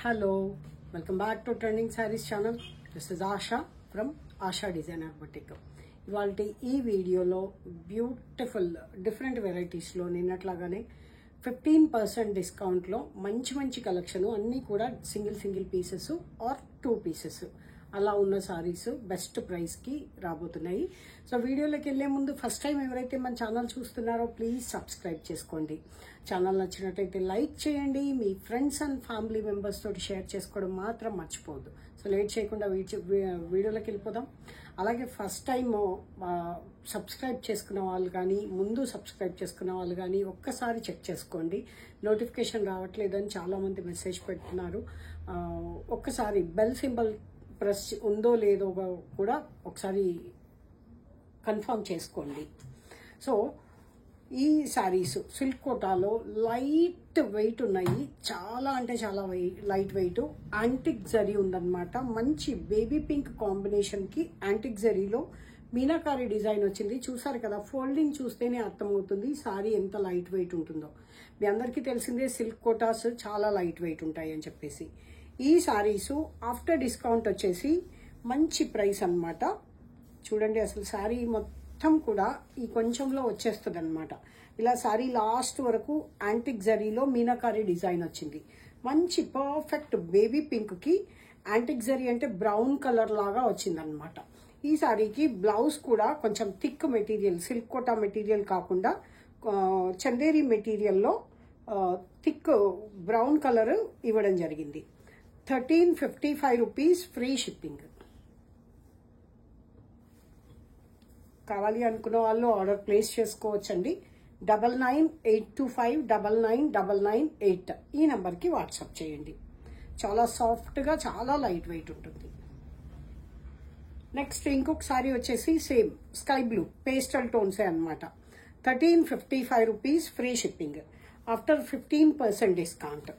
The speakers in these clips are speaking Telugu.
Hello, welcome back to Trending Sarees channel. This is Asha from Asha Designer Boutique. ఇవాల్టి ఈ వీడియోలో బ్యూటిఫుల్ డిఫరెంట్ వెరైటీస్లో నిన్నట్లాగానే 15% డిస్కౌంట్లో మంచి కలెక్షన్ అన్నీ కూడా సింగిల్ పీసెస్ ఆర్ 2 పీసెస్ అలా ఉన్న సారీస్ బెస్ట్ ప్రైస్కి రాబోతున్నాయి. సో వీడియోలోకి వెళ్ళే ముందు ఫస్ట్ టైం ఎవరైతే మన ఛానల్ చూస్తున్నారో ప్లీజ్ సబ్స్క్రైబ్ చేసుకోండి. ఛానల్ నచ్చినట్టయితే లైక్ చేయండి, మీ ఫ్రెండ్స్ అండ్ ఫ్యామిలీ మెంబర్స్ తోటి షేర్ చేసుకోవడం మాత్రం మర్చిపోవద్దు. సో లేట్ చేయకుండా వీడియోలోకి వెళ్ళిపోదాం. అలాగే ఫస్ట్ టైం సబ్స్క్రైబ్ చేసుకున్న వాళ్ళు కానీ ముందు సబ్స్క్రైబ్ చేసుకున్న వాళ్ళు కానీ ఒక్కసారి చెక్ చేసుకోండి. నోటిఫికేషన్ రావట్లేదని చాలామంది మెసేజ్ పెడుతున్నారు. ఒక్కసారి బెల్ సింబల్ ప్రెస్ ఉందో లేదో కూడా ఒకసారి కన్ఫర్మ్ చేసుకోండి. సో ఈ శారీస్ సిల్క్ కోటాలో లైట్ వెయిట్ ఉన్నాయి, చాలా అంటే చాలా లైట్ వెయిట్. యాంటిక్ జరీ ఉందన్నమాట. మంచి బేబీ పింక్ కాంబినేషన్కి యాంటిక్ జరీలో మీనాకారి డిజైన్ వచ్చింది. చూసారు కదా, ఫోల్డింగ్ చూస్తేనే అర్థమవుతుంది సారీ ఎంత లైట్ వెయిట్ ఉంటుందో. మీ అందరికీ తెలిసిందే సిల్క్ కోటాస్ చాలా లైట్ వెయిట్ ఉంటాయి అని చెప్పేసి. ఈ సారీసు ఆఫ్టర్ డిస్కౌంట్ వచ్చేసి మంచి ప్రైస్ అన్నమాట. చూడండి, అసలు శారీ మొత్తం కూడా ఈ కొంచెంలో వచ్చేస్తుంది అనమాట. ఇలా శారీ లాస్ట్ వరకు యాంటిక్ జరీలో మీనాకారి డిజైన్ వచ్చింది. మంచి పర్ఫెక్ట్ బేబీ పింక్కి యాంటిక్ జరీ అంటే బ్రౌన్ కలర్ లాగా వచ్చిందనమాట. ఈ శారీకి బ్లౌజ్ కూడా కొంచెం thick material, silk Kota material కాకుండా చందేరి మెటీరియల్లో థిక్ బ్రౌన్ కలర్ ఇవ్వడం జరిగింది. 1355 రూపీస్ ఫ్రీ షిప్పింగ్. కావాలి అనుకున్న వాళ్ళు ఆర్డర్ ప్లేస్ చేసుకోవచ్చండి. 9982599998 ఈ నెంబర్కి వాట్సాప్ చేయండి. చాలా సాఫ్ట్గా చాలా లైట్ వెయిట్ ఉంటుంది. నెక్స్ట్ ఇంకొక సారీ వచ్చేసి సేమ్ స్కై బ్లూ పేస్టల్ టోన్సే అనమాట. 1355 rupees free shipping after 15% discount.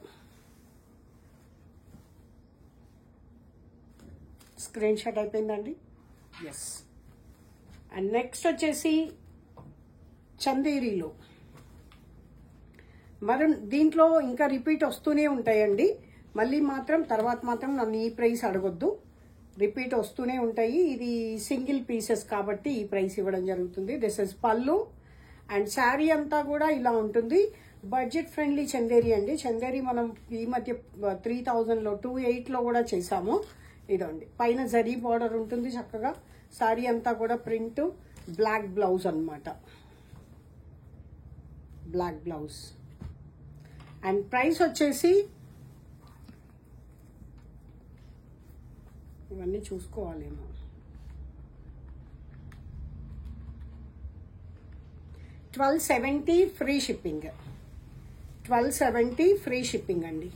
Screen shot అయిపోయిందండి. ఎస్. అండ్ నెక్స్ట్ వచ్చేసి చందేరీలో మరి దీంట్లో ఇంకా రిపీట్ వస్తూనే ఉంటాయండి. మళ్ళీ తర్వాత మాత్రం నన్ను ఈ ప్రైస్ అడగొద్దు, రిపీట్ వస్తూనే ఉంటాయి. ఇది సింగిల్ పీసెస్ కాబట్టి ఈ ప్రైస్ ఇవ్వడం జరుగుతుంది. దిస్ ఇస్ పళ్ళు అండ్ శారీ అంతా కూడా ఇలా ఉంటుంది. బడ్జెట్ ఫ్రెండ్లీ చందేరి అండి. చందేరి మనం ఈ మధ్య 3000లో 28లో కూడా చేసాము. ఇదండి, పైన జరీ బార్డర్ ఉంటుంది చక్కగా. సారీ అంతా కూడా ప్రింట్, బ్లాక్ బ్లౌజ్ అన్నమాట. బ్లాక్ బ్లౌజ్ అండ్ ప్రైస్ వచ్చేసి ఇవన్నీ చూసుకోవాలేమో. 1270 ఫ్రీ షిప్పింగ్. 1270 ఫ్రీ షిప్పింగ్ అండి.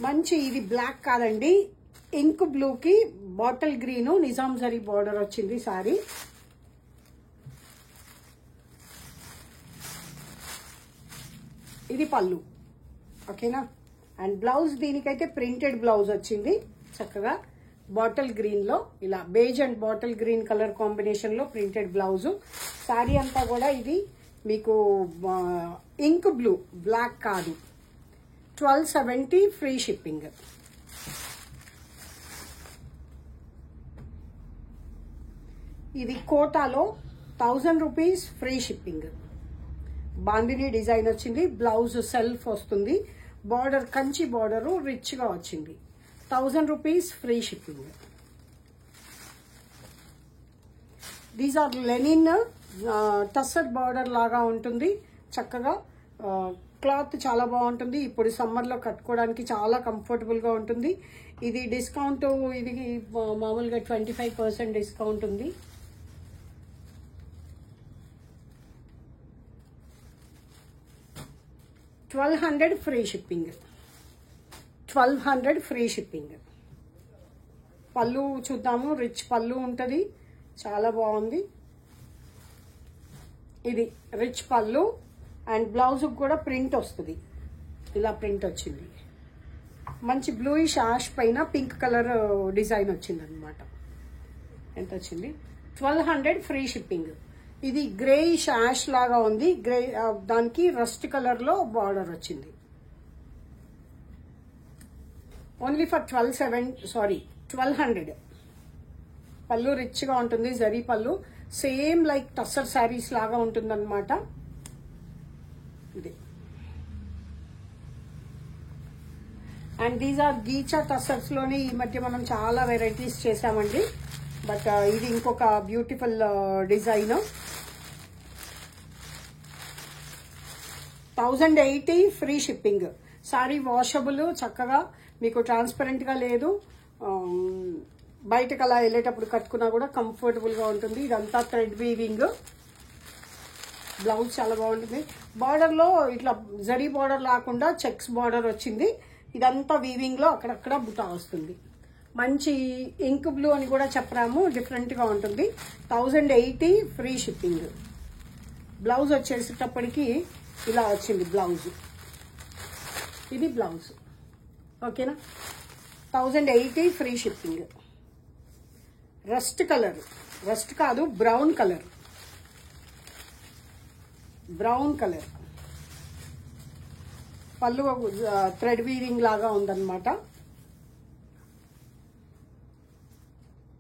మంచి ఇది బ్లాక్ కాదండి, ఇంక్ బ్లూకి bottle green Nizam zari border వచ్చింది సారీ. ఇది పళ్ళు, ఓకేనా. అండ్ బ్లౌజ్ దీనికైతే ప్రింటెడ్ బ్లౌజ్ వచ్చింది చక్కగా బాటిల్ గ్రీన్ లో, ఇలా beige and bottle green colour combination లో ప్రింటెడ్ బ్లౌజ్. సారీ అంతా కూడా ఇది మీకు ఇంక్ బ్లూ, బ్లాక్ కాదు. 1270 ఫ్రీ షిప్పింగ్. ఇది కోటాలో 1000 rupees free shipping. Bandhini design వచ్చింది, బ్లౌజ్ సెల్ఫ్ వస్తుంది, బార్డర్ కంచి బార్డరు రిచ్ గా వచ్చింది. 1000 rupees free shipping. These are linen tussar border లాగా ఉంటుంది చక్కగా. క్లాత్ చాలా బాగుంటుంది. ఇప్పుడు సమ్మర్లో కట్టుకోవడానికి చాలా కంఫర్టబుల్గా ఉంటుంది. ఇది డిస్కౌంట్, ఇది మామూలుగా 25% డిస్కౌంట్ ఉంది. $1200 ఫ్రీ షిప్పింగ్. 1200 free shipping. పళ్ళు చూద్దాము. రిచ్ పళ్ళు ఉంటుంది, చాలా బాగుంది. ఇది రిచ్ పళ్ళు అండ్ బ్లౌజ్ కూడా ప్రింట్ వస్తుంది, ఇలా ప్రింట్ వచ్చింది. మంచి బ్లూయిష్ యాష్ పైన పింక్ కలర్ డిజైన్ వచ్చింది అనమాట. ఎంత వచ్చింది? 1200 ఫ్రీ షిప్పింగ్. ఇది గ్రేయిష్ యాష్ లాగా ఉంది. గ్రే దానికి రస్ట్ కలర్ లో బార్డర్ వచ్చింది. Only for 1200. పళ్ళు రిచ్ గా ఉంటుంది, జరీ పళ్ళు. సేమ్ లైక్ టస్సర్ శారీస్ లాగా ఉంటుందన్నమాట. ఇది and these are Gicha tussars లోని ఈ మధ్య మనం చాలా వెరైటీస్ చేసామండి. బట్ ఇది ఇంకొక beautiful design. 1080 free shipping. Sorry washable, చక్కగా మీకు ట్రాన్స్పరెంట్ గా లేదు. బయటకు అలా వెళ్ళేటప్పుడు కట్టుకున్నా కూడా కంఫర్టబుల్ గా ఉంటుంది. ఇదంతా థ్రెడ్ వీవింగ్. బ్లౌజ్ చాలా బాగుంటుంది. బార్డర్ లో ఇట్లా జరీ బార్డర్ లేకుండా చెక్స్ బార్డర్ వచ్చింది. ఇదంతా వీవింగ్ లో అక్కడక్కడ బుటా వస్తుంది. మంచి ఇంక్ బ్లూ అని కూడా చెప్పరాము, డిఫరెంట్ గా ఉంటుంది. 1080 ఫ్రీ షిప్పింగ్. బ్లౌజ్ వచ్చేసేటప్పటికి ఇలా వచ్చింది బ్లౌజ్. ఇది బ్లౌజ్. ఓకేనా? 1080 free shipping. Rust colour, rust కాదు బ్రౌన్ కలర్. బ్రౌన్ కలర్ పళ్ళు థ్రెడ్ వీవింగ్ లాగా ఉందన్నమాట.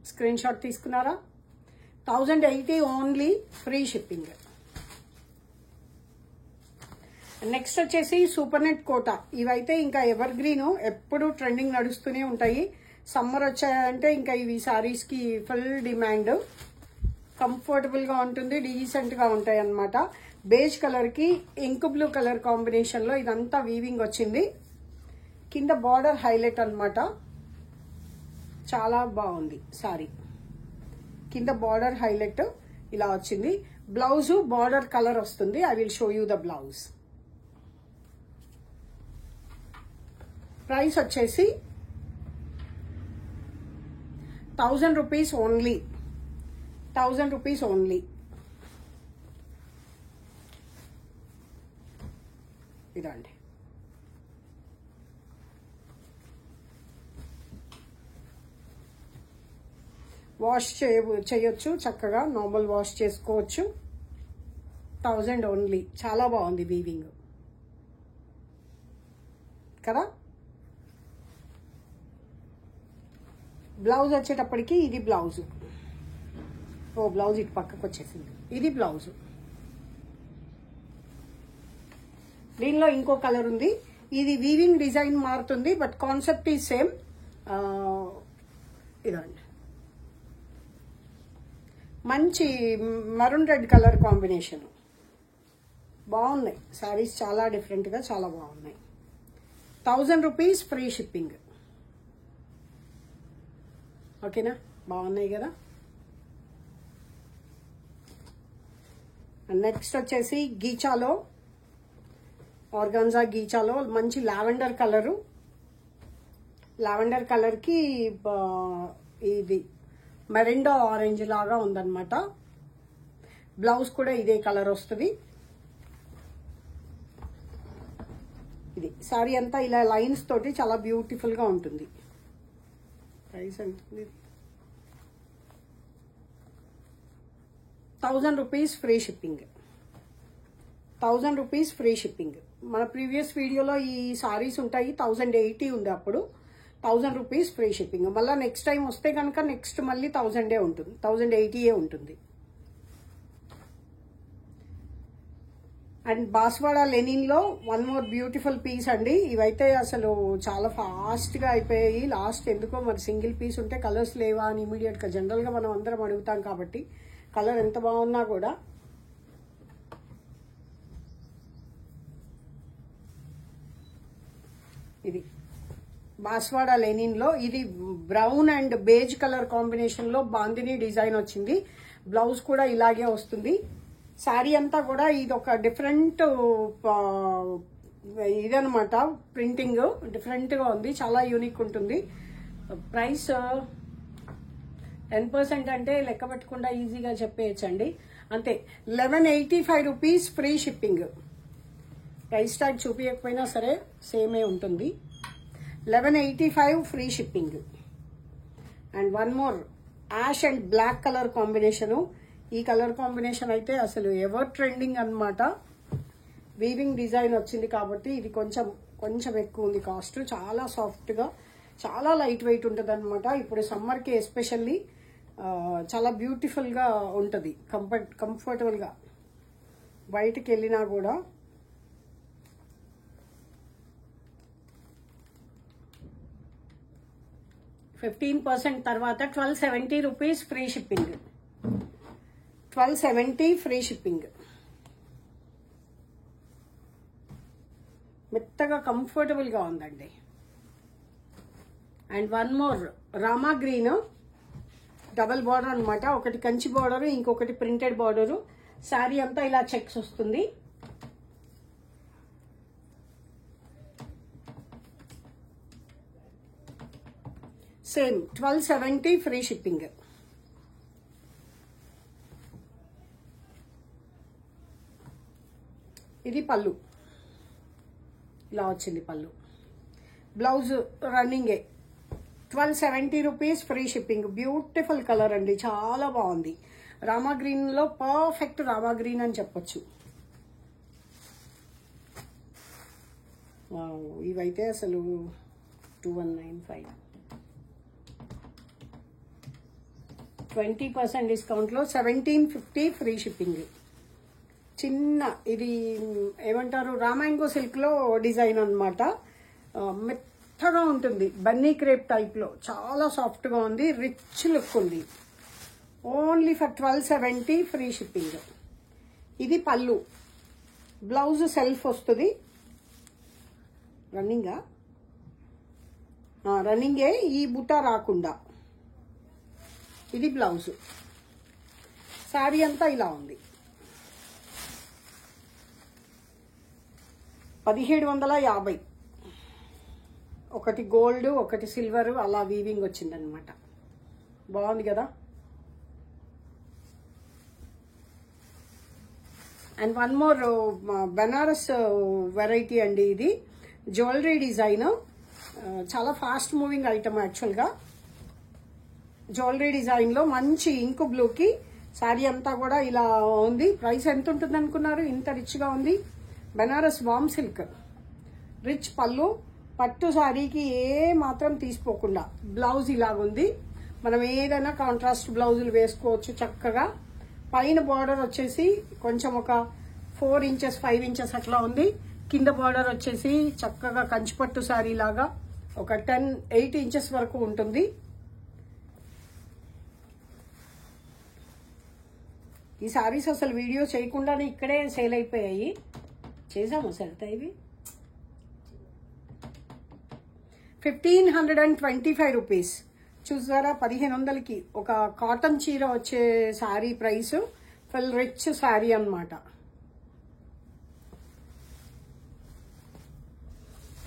స్క్రీన్ షాట్ తీసుకున్నారా? 1080 ఓన్లీ ఫ్రీ షిప్పింగ్. నెక్స్ట్ వచ్చేసి సూపర్ నెట్ కోట. ఇవైతే ఇంకా ఎవర్ గ్రీన్, ఎప్పుడు ట్రెండింగ్ నడుస్తూనే ఉంటాయి. సమ్మర్ వచ్చాయంటే ఇంకా ఇవి సారీస్ కి ఫుల్ డిమాండ్. కంఫర్టబుల్ గా ఉంటుంది, డీసెంట్ గా ఉంటాయి అన్నమాట. బేజ్ కలర్ కి ఇంక్ బ్లూ కలర్ కాంబినేషన్ లో ఇదంతా వీవింగ్ వచ్చింది. కింద బార్డర్ హైలైట్ అన్నమాట. చాలా బాగుంది సారీ. కింద బార్డర్ హైలైట్ ఇలా వచ్చింది. బ్లౌజ్ బార్డర్ కలర్ వస్తుంది. I will show you the blouse. Price వచ్చేసి 1000 రూపీస్ ఓన్లీ. 1000 rupees only. ఇదండి. వాష్ చేయొచ్చు చక్కగా, నార్మల్ వాష్ చేసుకోవచ్చు. 1000 ఓన్లీ. చాలా బాగుంది వీవింగ్ కదా. బ్లౌజ్ వచ్చేటప్పటికి ఇది బ్లౌజ్. బ్లౌజ్ ఇటు పక్కకు వచ్చేసింది. ఇది బ్లౌజ్. దీనిలో ఇంకో కలర్ ఉంది. ఇది వీవింగ్ డిజైన్ మారుతుంది, బట్ కాన్సెప్ట్ ఈ సేమ్. ఇదండి. మంచి మరూన్ రెడ్ కలర్ కాంబినేషన్. బాగున్నాయి శారీస్, చాలా డిఫరెంట్ గా చాలా బాగున్నాయి. 1000 రూపీస్ ఫ్రీ షిప్పింగ్. ఓకేనా? బాగున్నాయి కదా. నెక్స్ట్ వచ్చేసి గీచాలో, ఆర్గాన్జా గీచాలో మంచి లావెండర్ కలరు. లావెండర్ కలర్ కి ఇది మెరిండా ఆరెంజ్ లాగా ఉందన్నమాట. బ్లౌజ్ కూడా ఇదే కలర్ వస్తుంది. ఇది సారీ అంతా ఇలా లైన్స్ తోటి చాలా బ్యూటిఫుల్ గా ఉంటుంది. ప్రైస్ ఎంత? 1000 rupees free shipping. 1000 rupees free shipping. మన ప్రీవియస్ వీడియోలో ఈ సారీస్ ఉంటాయి. 1080 ఉంది అప్పుడు. 1000 రూపీస్ ఫ్రీ షిప్పింగ్. మళ్ళీ నెక్స్ట్ టైం వస్తే కనుక నెక్స్ట్ మళ్ళీ 1000 ఉంటుంది, 1080 ఉంటుంది. అండ్ బాస్వాడా లెనిన్ లో వన్ మోర్ బ్యూటిఫుల్ పీస్ అండి. ఇవైతే అసలు చాలా ఫాస్ట్ గా అయిపోయాయి. లాస్ట్ ఎందుకో మరి సింగిల్ పీస్ ఉంటే కలర్స్ లేవా అని ఇమీడియట్ గా జనరల్ గా మనం అందరం అడుగుతాం కాబట్టి, కలర్ ఎంత బాగున్నా కూడా ఇది బాస్వాడా లెనిన్ లో ఇది brown and beige colour combination లో బాందిని డిజైన్ వచ్చింది. బ్లౌజ్ కూడా ఇలాగే వస్తుంది. శారీ అంతా కూడా ఇది ఒక డిఫరెంట్ ఇదనమాట. ప్రింటింగ్ డిఫరెంట్ గా ఉంది, చాలా యూనిక్ ఉంటుంది. ప్రైస్ 10% అంటే లెక్క పెట్టకుండా ఈజీగా చెప్పేయచ్చండి. అంతే. 1185 rupees free shipping. Price tag చూపించకపోయినా సరే సేమే ఉంటుంది. 1185 free shipping. And one more ash and black colour combination. ఈ కలర్ కాంబినేషన్ అయితే అసలు ఎవర్ ట్రెండింగ్ అన్నమాట. వీవింగ్ డిజైన్ వచ్చింది కాబట్టి ఇది కొంచెం ఎక్కువ ఉంది కాస్ట్. చాలా సాఫ్ట్గా, చాలా లైట్ వెయిట్ ఉంటుంది అనమాట. ఇప్పుడు సమ్మర్కి ఎస్పెషల్లీ చాలా బ్యూటిఫుల్గా ఉంటుంది, కంఫర్టబుల్గా. బయటికి వెళ్ళినా కూడా 15% తర్వాత 1270 rupees free shipping. 1270 free shipping. మెత్తగా కంఫర్టబుల్గా ఉందండి. And one more Rama green double border అనమాట. ఒకటి కంచి బార్డరు, ఇంకొకటి ప్రింటెడ్ బార్డరు. శారీ అంతా ఇలా చెక్స్ వస్తుంది. Same 1270 free shipping. ఇది పళ్ళు, ఇలా వచ్చింది పళ్ళు. బ్లౌజ్ రన్నింగే. 1270 rupees free shipping. Beautiful colour అండి, చాలా బాగుంది. రామా గ్రీన్ లో పర్ఫెక్ట్ రామా గ్రీన్ అని చెప్పొచ్చు. ఇవైతే అసలు 2195. 20% డిస్కౌంట్లో 1750 ఫ్రీ షిప్పింగ్. చిన్న ఇది ఏమంటారు, రామాంగో సిల్క్లో డిజైన్ అనమాట. మెత్తగా ఉంటుంది, బన్నీ క్రేప్ టైప్లో. చాలా సాఫ్ట్గా ఉంది, రిచ్ లుక్ ఉంది. Only for 1270 free shipping. ఇది పళ్ళు. బ్లౌజ్ సెల్ఫ్ వస్తుంది. రన్నింగే, ఈ బుట్ట రాకుండా. ఇది బ్లౌజ్. శారీ అంతా ఇలా ఉంది. 1750. ఒకటి గోల్డ్, ఒకటి సిల్వర్, అలా వీవింగ్ వచ్చిందనమాట. బాగుంది కదా. And one more Banaras variety అండి. ఇది జ్యువెలరీ డిజైన్. చాలా ఫాస్ట్ మూవింగ్ ఐటమ్ యాక్చువల్గా. జ్యువెలరీ డిజైన్లో మంచి ఇంకు బ్లూకి శారీ అంతా కూడా ఇలా ఉంది. ప్రైస్ ఎంత ఉంటుంది అనుకున్నారు? ఇంత రిచ్గా ఉంది. బనారస్ వామ్ సిల్క్. రిచ్ పళ్ళు. పట్టు శారీకి ఏ మాత్రం తీసిపోకుండా. బ్లౌజ్ ఇలాగుంది. మనం ఏదైనా కాంట్రాస్ట్ బ్లౌజులు వేసుకోవచ్చు చక్కగా. పైన బార్డర్ వచ్చేసి కొంచెం ఒక 4 ఇంచెస్ 5 ఇంచెస్ అట్లా ఉంది. కింద బార్డర్ వచ్చేసి చక్కగా కంచిపట్టు శారీ లాగా ఒక 8 ఇంచెస్ వరకు ఉంటుంది. ఈ శారీస్ అసలు వీడియో చేయకుండానే ఇక్కడే సేల్ అయిపోయాయి. చేసాము అసలు ఇవి. 1525 రూపీస్. చూసారా, 1500కి ఒక కాటన్ చీర వచ్చే sari price. Full rich sari అన్నమాట.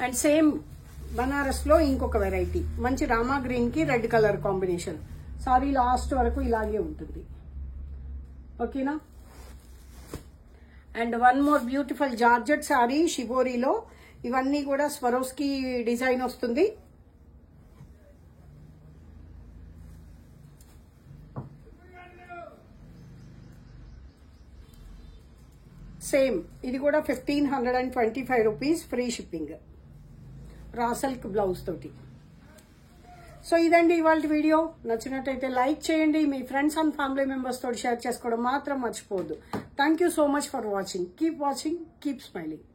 అండ్ సేమ్ బనారస్ లో ఇంకొక వెరైటీ. మంచి రామా గ్రీన్ కి red colour combination. Sari last వరకు ఇలాగే ఉంటుంది. ఓకేనా. And one more beautiful georgette sari షిబోరీలో. ఇవన్నీ కూడా స్వరోస్కి డిజైన్ వస్తుంది. సేమ్ ఇది కూడా 1525 rupees free shipping. Raw silk blouse తోటి. సో ఇదండి ఇవాళ వీడియో. నచ్చినట్టయితే లైక్ చేయండి. మీ ఫ్రెండ్స్ అండ్ ఫ్యామిలీ మెంబర్స్ తోటి షేర్ చేసుకోవడం మాత్రం మర్చిపోవద్దు. Thank you so much for watching. Keep watching, keep smiling.